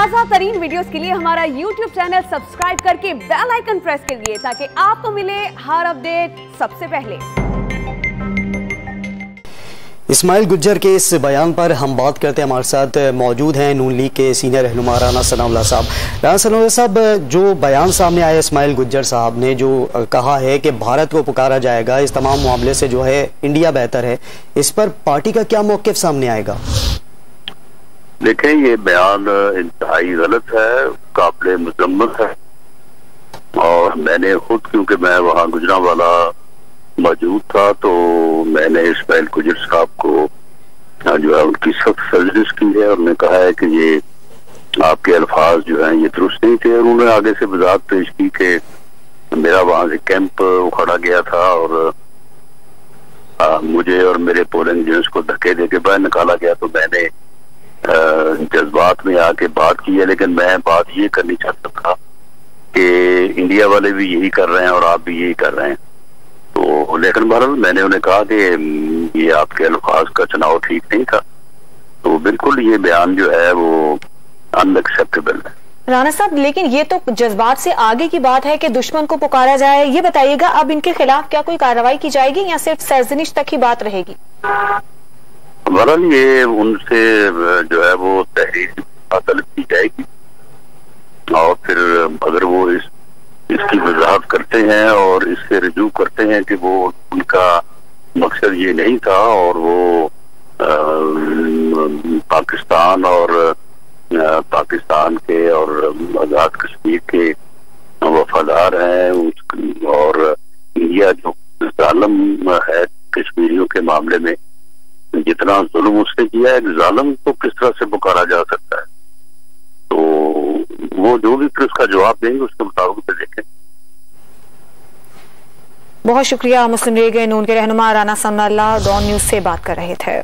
ताज़ा तरीन वीडियोस के लिए हमारा YouTube चैनल सब्सक्राइब करके बेल आइकन प्रेस करिए ताकि आपको मिले हर अपडेट सबसे पहले। इस्माइल गुज्जर के इस बयान पर हम बात करते हैं। हमारे साथ मौजूद हैं नून लीग के सीनियर रहनुमा राना सनाउल्लाह साहब। राना सनाउल्लाह साहब, जो बयान सामने आया इस्माइल गुज्जर साहब ने जो कहा है कि भारत को पुकारा जाएगा, इस तमाम मामले से जो है इंडिया बेहतर है, इस पर पार्टी का क्या मौक़िफ़ सामने आएगा? देखें, ये बयान इंतहाई गलत है, काबिल मजम्मत है। और मैंने खुद, क्योंकि मैं वहाँ गुजरांवाला मौजूद था, तो मैंने इस्माइल गुज्जर साहब को जो है उनकी सख्त सर्जरिश की है और उन्होंने कहा है कि ये आपके अल्फाज जो हैं ये दुरुस्त नहीं थे। और उन्होंने आगे से वजाहत पेश की कि मेरा वहाँ से कैंप उखाड़ा गया था और मुझे और मेरे पोलिंग एजेंट्स को धक्के दे के बाहर निकाला गया, तो मैंने जज्बात में आके बात की है। लेकिन मैं बात ये करनी चाहता था कि इंडिया वाले भी यही कर रहे हैं और आप भी यही कर रहे हैं। तो लेकिन बहरहाल मैंने उन्हें कहा कि ये आपके अल्फाज का चुनाव ठीक नहीं था। तो बिल्कुल ये बयान जो है वो अनएक्सेप्टेबल है। राना साहब, लेकिन ये तो जज्बात से आगे की बात है कि दुश्मन को पुकारा जाए। ये बताइएगा, अब इनके खिलाफ क्या कोई कार्रवाई की जाएगी या सिर्फ सरजनिश तक ही बात रहेगी? बहरहाल ये उनसे जो है वो तहरीर तलब की जाएगी और फिर अगर वो इसकी वजाहत करते हैं और इससे रजू करते हैं कि वो उनका मकसद ये नहीं था और वो पाकिस्तान और पाकिस्तान के और आज़ाद कश्मीर के वफादार हैं और इंडिया जो जालिम है कश्मीरियों के मामले में, जितना जुल्म उसने किया है, जालिम को किस तरह से पुकारा जा सकता है। तो वो जो भी फिर उसका जवाब देंगे उसके मुताबिक देखें। बहुत शुक्रिया। मुस्लिम लीग नून के रहनुमा राना सनाउल्लाह डॉन न्यूज से बात कर रहे थे।